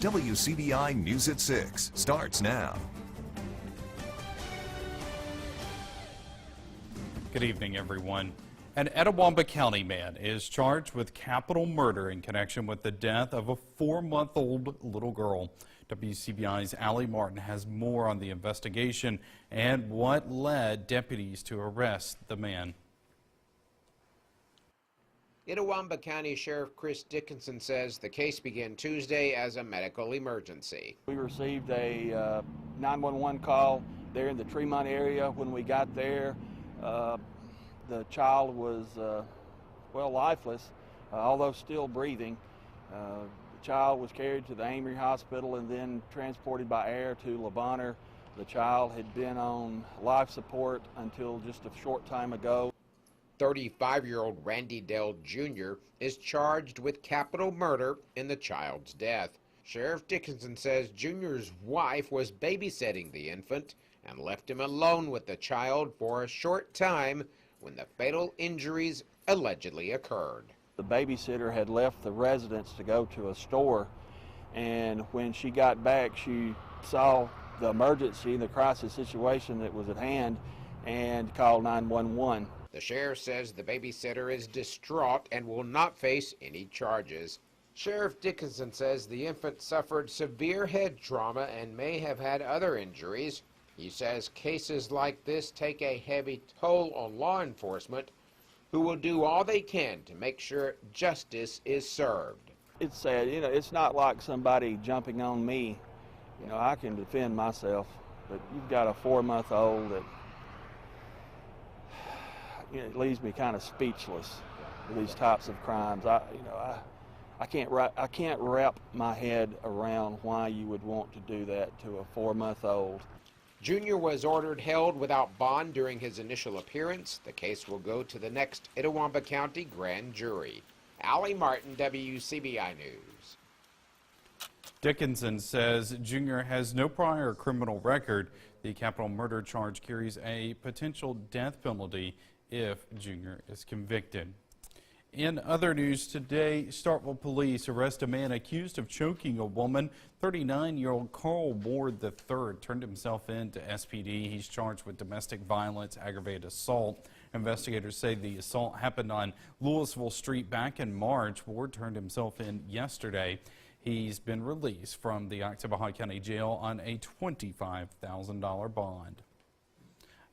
WCBI News at 6 starts now. Good evening, everyone. An Etowah County man is charged with capital murder in connection with the death of a 4-month-old little girl. WCBI's Allie Martin has more on the investigation and what led deputies to arrest the man. Etowah County Sheriff Chris Dickinson says the case began Tuesday as a medical emergency. We received a 911 call there in the Tremont area. When we got there, the child was, well, lifeless, although still breathing. The child was carried to the Amory Hospital and then transported by air to Le Bonheur. The child had been on life support until just a short time ago. 35-year-old Randy Dell Jr. is charged with capital murder in the child's death. Sheriff Dickinson says Jr.'s wife was babysitting the infant and left him alone with the child for a short time when the fatal injuries allegedly occurred. The babysitter had left the residence to go to a store, and when she got back, she saw the emergency, the crisis situation that was at hand, and called 911. The sheriff says the babysitter is distraught and will not face any charges. Sheriff Dickinson says the infant suffered severe head trauma and may have had other injuries. He says cases like this take a heavy toll on law enforcement, who will do all they can to make sure justice is served. It's sad, you know, it's not like somebody jumping on me. You know, I can defend myself, but you've got a 4-month-old that, you know, it leaves me kind of speechless with these types of crimes. I can't wrap my head around why you would want to do that to a 4-month-old. Junior was ordered held without bond during his initial appearance. The case will go to the next Etowah County grand jury. Allie Martin, WCBI News. Dickinson says Jr. has no prior criminal record. The capital murder charge carries a potential death penalty if Jr. is convicted. In other news today, Starkville police arrest a man accused of choking a woman. 39-year-old Carl Ward III turned himself in to SPD. He's charged with domestic violence, aggravated assault. Investigators say the assault happened on Louisville Street back in March. Ward turned himself in yesterday. He's been released from the Oktibbeha County Jail on a $25,000 bond.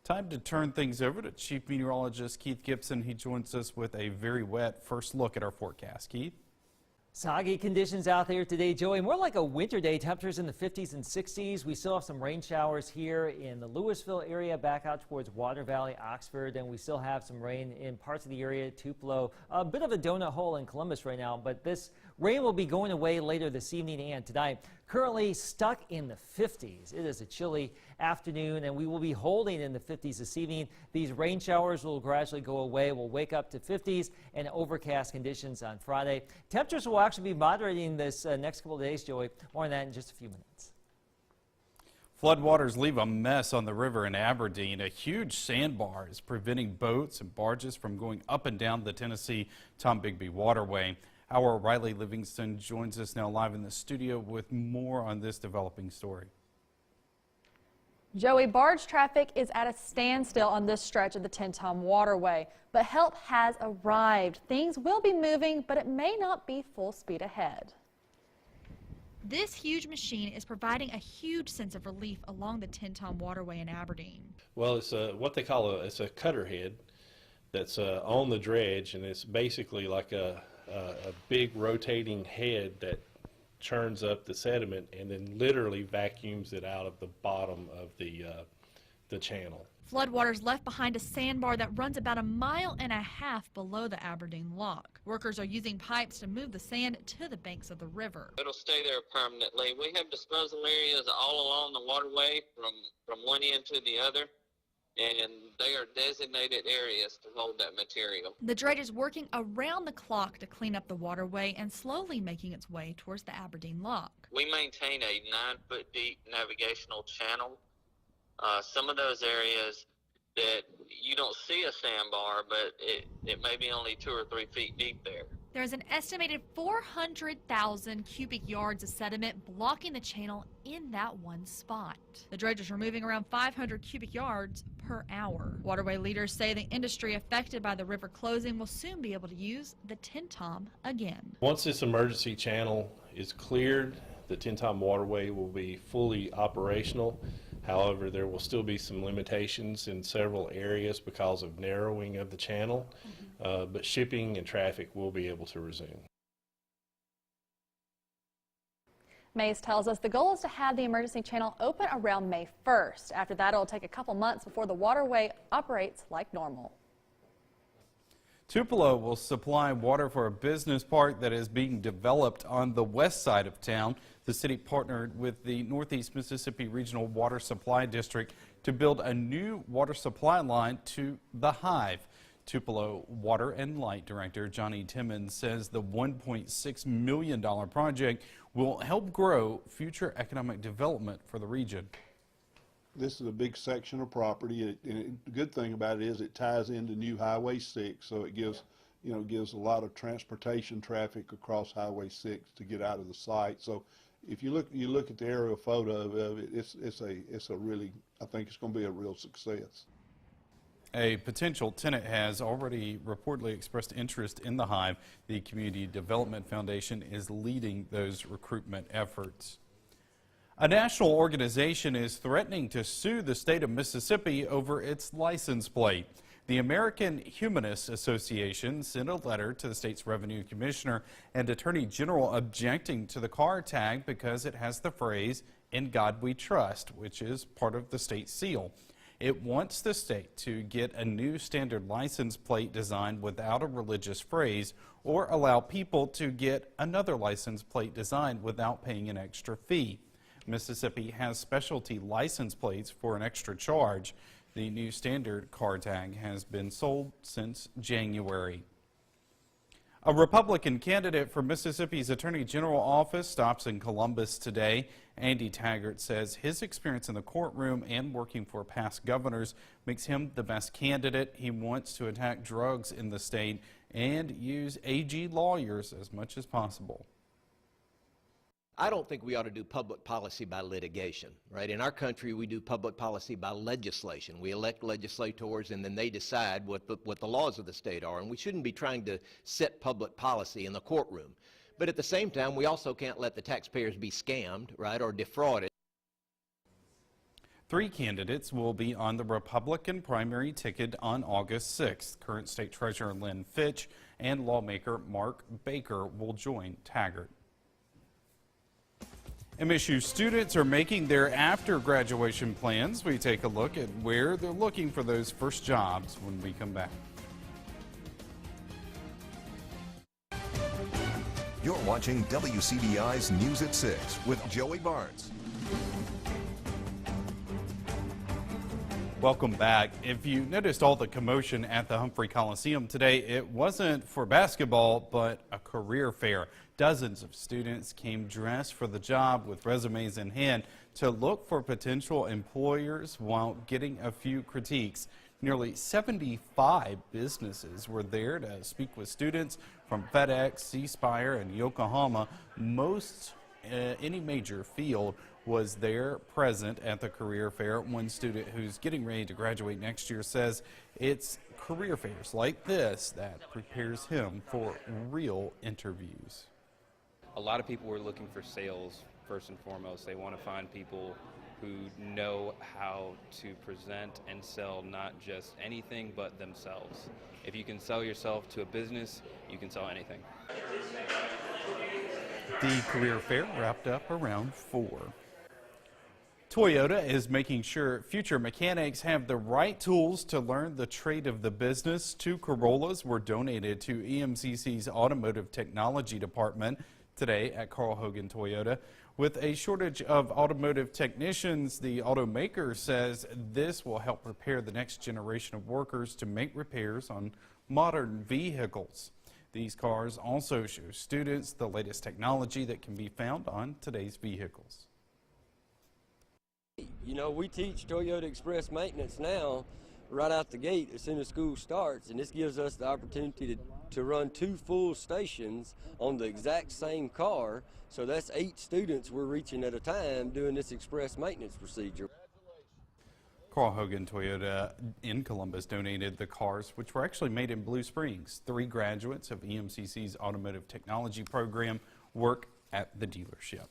Time to turn things over to Chief Meteorologist Keith Gibson. He joins us with a very wet first look at our forecast. Keith? Soggy conditions out there today, Joey. More like a winter day. Temperatures in the 50s and 60s. We still have some rain showers here in the Louisville area, back out towards Water Valley, Oxford, and we still have some rain in parts of the area. Tupelo, a bit of a donut hole in Columbus right now, but this rain will be going away later this evening and tonight. Currently stuck in the 50s. It is a chilly afternoon, and we will be holding in the 50s this evening. These rain showers will gradually go away. We'll wake up to 50s and overcast conditions on Friday. Temperatures will actually be moderating this next couple of days, Joey. More on that in just a few minutes. Floodwaters leave a mess on the river in Aberdeen. A huge sandbar is preventing boats and barges from going up and down the Tennessee Tom-Bigby waterway. Our Riley Livingston joins us now live in the studio with more on this developing story. Joey, barge traffic is at a standstill on this stretch of the Tenn-Tom waterway, but help has arrived. Things will be moving, but it may not be full speed ahead. This huge machine is providing a huge sense of relief along the Tenn-Tom waterway in Aberdeen. Well, it's what they call a cutter head that's on the dredge, and it's basically like a big rotating head that churns up the sediment and then literally vacuums it out of the bottom of the channel. Floodwaters left behind a sandbar that runs about 1.5 miles below the Aberdeen lock. Workers are using pipes to move the sand to the banks of the river. It'll stay there permanently. We have disposal areas all along the waterway from one end to the other, and they are designated areas to hold that material. The dredge is working around the clock to clean up the waterway and slowly making its way towards the Aberdeen lock. We maintain a 9-foot deep navigational channel. Some of those areas that you don't see a sandbar, but it may be only 2 or 3 feet deep there. There's an estimated 400,000 cubic yards of sediment blocking the channel in that one spot. The dredgers are moving around 500 cubic yards per hour. Waterway leaders say the industry affected by the river closing will soon be able to use the Tenn-Tom again. Once this emergency channel is cleared, the Tenn-Tom waterway will be fully operational. However, there will still be some limitations in several areas because of narrowing of the channel, but shipping and traffic will be able to resume. Mays tells us the goal is to have the emergency channel open around May 1st. After that, it'll take a couple months before the waterway operates like normal. Tupelo will supply water for a business park that is being developed on the west side of town. The city partnered with the Northeast Mississippi Regional Water Supply District to build a new water supply line to the Hive. Tupelo Water and Light Director Johnny Timmons says the $1.6 million project will help grow future economic development for the region. This is a big section of property, and the good thing about it is it ties into new Highway 6, so it gives a lot of transportation traffic across Highway 6 to get out of the site. So if you look at the aerial photo of it, it's a really, I think it's going to be a real success. A potential tenant has already reportedly expressed interest in the Hive. The Community Development Foundation is leading those recruitment efforts. A national organization is threatening to sue the state of Mississippi over its license plate. The American Humanist Association sent a letter to the state's revenue commissioner and attorney general objecting to the car tag because it has the phrase, "In God We Trust," which is part of the state seal. It wants the state to get a new standard license plate designed without a religious phrase, or allow people to get another license plate designed without paying an extra fee. Mississippi has specialty license plates for an extra charge. The new standard car tag has been sold since January. A Republican candidate for Mississippi's Attorney General office stops in Columbus today. Andy Taggart says his experience in the courtroom and working for past governors makes him the best candidate. He wants to attack drugs in the state and use AG lawyers as much as possible. I don't think we ought to do public policy by litigation, right? In our country, we do public policy by legislation. We elect legislators, and then they decide what the laws of the state are, and we shouldn't be trying to set public policy in the courtroom. But at the same time, we also can't let the taxpayers be scammed, right, or defrauded. 3 candidates will be on the Republican primary ticket on August 6th. Current State Treasurer Lynn Fitch and lawmaker Mark Baker will join Taggart. MSU students are making their after-graduation plans. We take a look at where they're looking for those first jobs when we come back. You're watching WCBI's News at 6 with Joey Barnes. Welcome back. If you noticed all the commotion at the Humphrey Coliseum today, it wasn't for basketball, but a career fair. Dozens of students came dressed for the job with resumes in hand to look for potential employers while getting a few critiques. Nearly 75 businesses were there to speak with students from FedEx, C Spire, and Yokohama. Most any major field was there present at the career fair. One student who's getting ready to graduate next year says it's career fairs like this that prepares him for real interviews. A lot of people were looking for sales first and foremost. They want to find people who know how to present and sell not just anything but themselves. If you can sell yourself to a business, you can sell anything. The career fair wrapped up around 4. Toyota is making sure future mechanics have the right tools to learn the trade of the business. 2 Corollas were donated to EMCC's Automotive Technology Department today at Carl Hogan Toyota. With a shortage of automotive technicians, the automaker says this will help prepare the next generation of workers to make repairs on modern vehicles. These cars also show students the latest technology that can be found on today's vehicles. You know, we teach Toyota Express maintenance now, right out the gate as soon as school starts, and this gives us the opportunity to run 2 full stations on the exact same car. So that's 8 students we're reaching at a time doing this express maintenance procedure. Carl Hogan Toyota in Columbus donated the cars, which were actually made in Blue Springs. 3 graduates of EMCC's automotive technology program work at the dealership.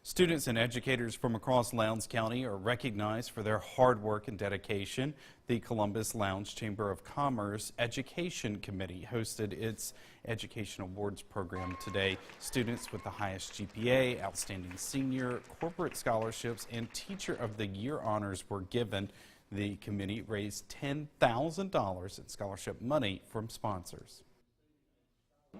Students and educators from across Lowndes County are recognized for their hard work and dedication. The Columbus Lowndes Chamber of Commerce Education Committee hosted its Education Awards program today. Students with the highest GPA, Outstanding Senior, Corporate Scholarships, and Teacher of the Year honors were given. The committee raised $10,000 in scholarship money from sponsors.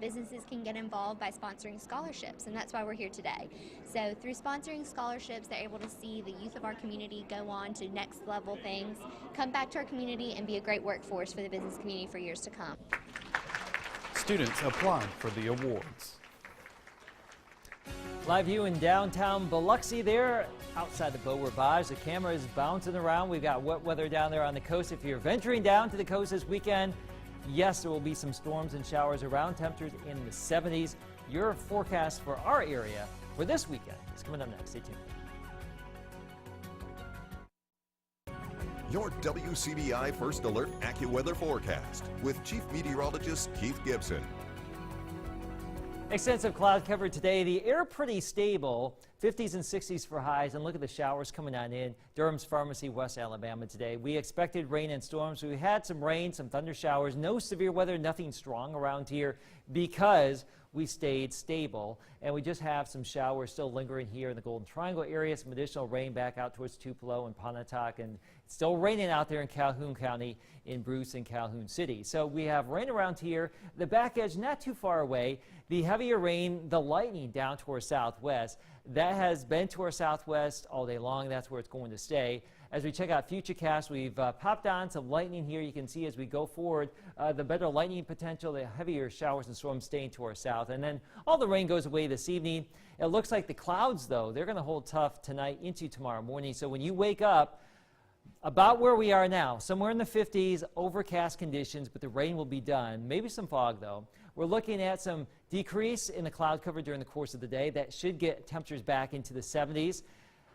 Businesses can get involved by sponsoring scholarships, and that's why we're here today. So through sponsoring scholarships, they're able to see the youth of our community go on to next level things, come back to our community, and be a great workforce for the business community for years to come. Students applied for the awards. Live view in downtown Biloxi there outside the Beau Rivage. The camera is bouncing around. We've got wet weather down there on the coast. If you're venturing down to the coast this weekend, yes, there will be some storms and showers around, temperatures in the 70s. Your forecast for our area for this weekend is coming up next. Stay tuned. Your WCBI First Alert AccuWeather forecast with Chief Meteorologist Keith Gibson. Extensive cloud cover today. The air pretty stable, 50s and 60s for highs, and look at the showers coming on in Durham's Pharmacy, West Alabama today. We expected rain and storms. We had some rain, some thunder showers, no severe weather, nothing strong around here because we stayed stable, and we just have some showers still lingering here in the Golden Triangle area, some additional rain back out towards Tupelo and Pontotoc, and it's still raining out there in Calhoun County in Bruce and Calhoun City. So we have rain around here, the back edge not too far away. The heavier rain, the lightning down to our southwest, that has been to our southwest all day long. That's where it's going to stay. As we check out Futurecast, we've popped on some lightning here. You can see as we go forward, the better lightning potential, the heavier showers and storms staying to our south. And then all the rain goes away this evening. It looks like the clouds, though, they're going to hold tough tonight into tomorrow morning. So when you wake up, about where we are now, somewhere in the 50s, overcast conditions, but the rain will be done. Maybe some fog, though. We're looking at some decrease in the cloud cover during the course of the day. That should get temperatures back into the 70s.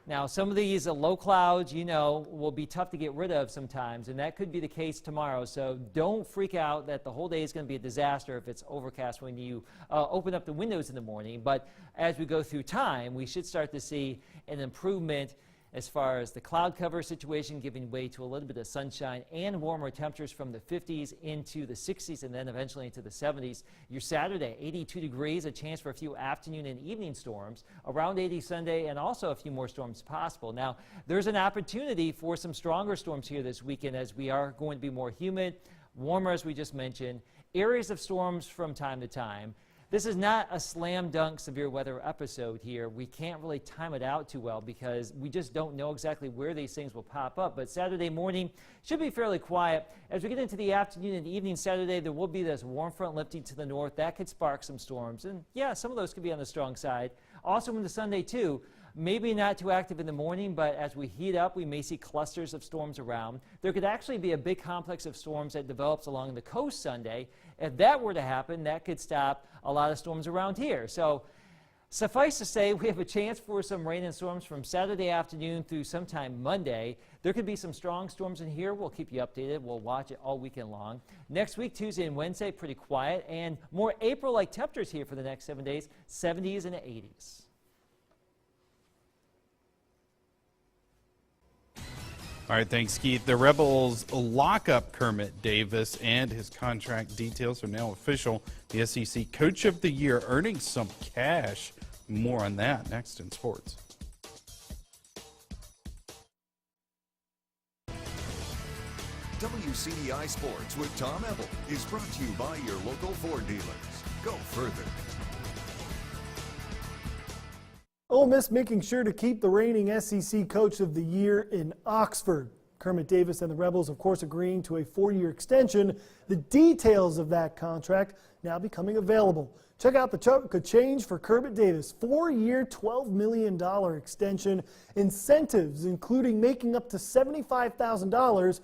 Now, some of these low clouds, you know, will be tough to get rid of sometimes, and that could be the case tomorrow. So don't freak out that the whole day is going to be a disaster if it's overcast when you open up the windows in the morning. But as we go through time, we should start to see an improvement as far as the cloud cover situation giving way to a little bit of sunshine and warmer temperatures from the 50s into the 60s and then eventually into the 70s. Your Saturday, 82 degrees, a chance for a few afternoon and evening storms, around 80 Sunday, and also a few more storms possible. Now, there's an opportunity for some stronger storms here this weekend as we are going to be more humid, warmer as we just mentioned, areas of storms from time to time. This is not a slam dunk severe weather episode here. We can't really time it out too well because we just don't know exactly where these things will pop up. But Saturday morning should be fairly quiet. As we get into the afternoon and evening Saturday, there will be this warm front lifting to the north. That could spark some storms. And yeah, some of those could be on the strong side. Also into Sunday too. Maybe not too active in the morning, but as we heat up, we may see clusters of storms around. There could actually be a big complex of storms that develops along the coast Sunday. If that were to happen, that could stop a lot of storms around here. So suffice to say, we have a chance for some rain and storms from Saturday afternoon through sometime Monday. There could be some strong storms in here. We'll keep you updated. We'll watch it all weekend long. Next week, Tuesday and Wednesday, pretty quiet and more April-like temperatures here for the next 7 days, 70s and 80s. All right, thanks, Keith. The Rebels lock up Kermit Davis, and his contract details are now official. The SEC Coach of the Year earning some cash. More on that next in sports. WCBI Sports with Tom Ebel is brought to you by your local Ford dealers. Go further. Ole Miss making sure to keep the reigning SEC Coach of the Year in Oxford. Kermit Davis and the Rebels, of course, agreeing to a 4-year extension. The details of that contract now becoming available. Check out the chunk of change for Kermit Davis. 4-year, $12 million extension. Incentives, including making up to $75,000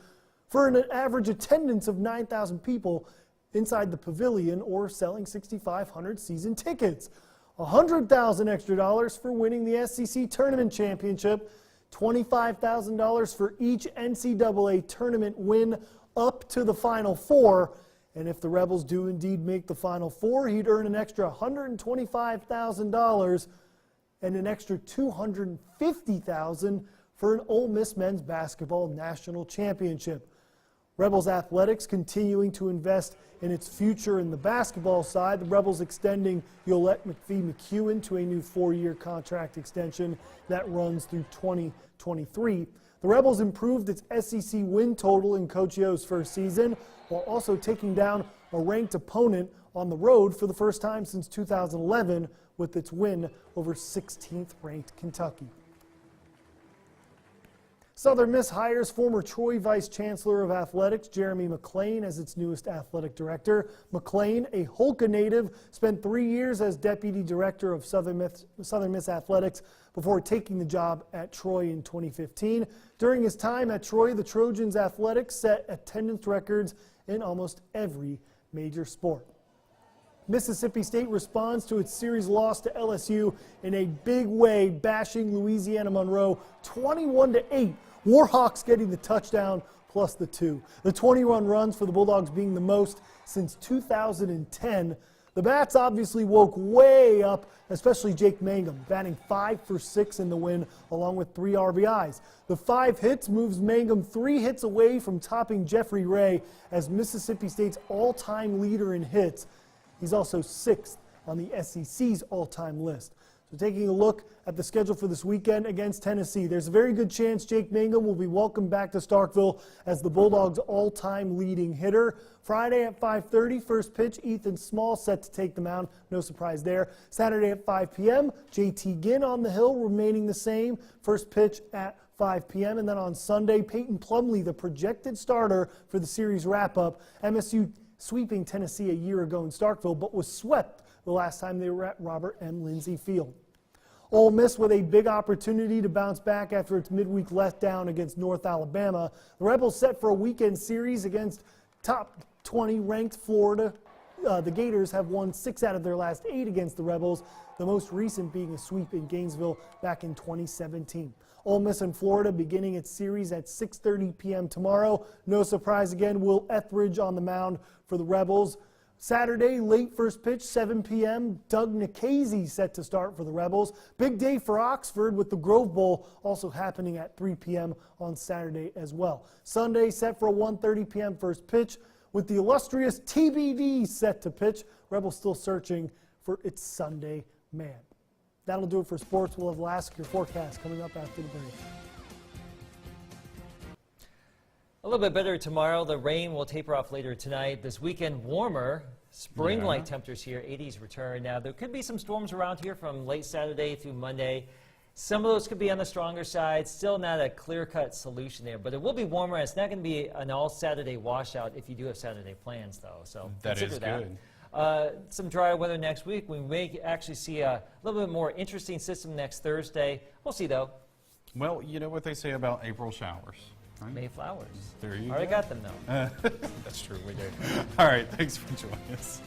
for an average attendance of 9,000 people inside the pavilion or selling 6,500 season tickets. $100,000 extra dollars for winning the SEC Tournament Championship, $25,000 for each NCAA tournament win up to the Final Four. And if the Rebels do indeed make the Final Four, he'd earn an extra $125,000 and an extra $250,000 for an Ole Miss men's basketball national championship. Rebels athletics continuing to invest in its future in the basketball side. The Rebels extending Yolette McPhee-McEwen to a new 4-year contract extension that runs through 2023. The Rebels improved its SEC win total in Coach Yo's first season, while also taking down a ranked opponent on the road for the first time since 2011 with its win over 16th ranked Kentucky. Southern Miss hires former Troy Vice Chancellor of Athletics Jeremy McLean as its newest athletic director. McLean, a Holka native, spent 3 years as deputy director of Southern Miss Athletics before taking the job at Troy in 2015. During his time at Troy, the Trojans' athletics set attendance records in almost every major sport. Mississippi State responds to its series loss to LSU in a big way, bashing Louisiana Monroe 21-8. Warhawks getting the touchdown plus the 2. The 20-run runs for the Bulldogs being the most since 2010. The Bats obviously woke way up, especially Jake Mangum, batting 5 for 6 in the win along with 3 RBIs. The 5 hits moves Mangum 3 hits away from topping Jeffrey Ray as Mississippi State's all-time leader in hits. He's also 6th on the SEC's all-time list. So taking a look at the schedule for this weekend against Tennessee, there's a very good chance Jake Mangum will be welcomed back to Starkville as the Bulldogs' all-time leading hitter. Friday at 5:30, first pitch, Ethan Small set to take the mound. No surprise there. Saturday at 5 p.m., JT Ginn on the hill remaining the same. First pitch at 5 p.m. And then on Sunday, Peyton Plumlee, the projected starter for the series wrap-up. MSU sweeping Tennessee a year ago in Starkville, but was swept the last time they were at Robert M. Lindsay Field. Ole Miss with a big opportunity to bounce back after its midweek letdown against North Alabama. The Rebels set for a weekend series against top 20 ranked Florida. The Gators have won 6 out of their last 8 against the Rebels, the most recent being a sweep in Gainesville back in 2017. Ole Miss and Florida beginning its series at 6:30 p.m. tomorrow. No surprise again, Will Etheridge on the mound for the Rebels. Saturday, late first pitch, 7 p.m., Doug Nikhazy set to start for the Rebels. Big day for Oxford with the Grove Bowl also happening at 3 p.m. on Saturday as well. Sunday set for a 1:30 p.m. first pitch with the illustrious TBD set to pitch. Rebels still searching for its Sunday man. That'll do it for sports. We'll have the last of your forecast coming up after the break. A little bit better tomorrow. The rain will taper off later tonight. This weekend, warmer. Spring-like temperatures here, 80s return. Now, there could be some storms around here from late Saturday through Monday. Some of those could be on the stronger side. Still not a clear-cut solution there, but it will be warmer. It's not going to be an all-Saturday washout if you do have Saturday plans, though. So that is good. Some drier weather next week. We may actually see a little bit more interesting system next Thursday. We'll see, though. Well, you know what they say about April showers. Right? Mayflowers. There you Already go. got them, though. That's true, we do. All right, thanks for joining us.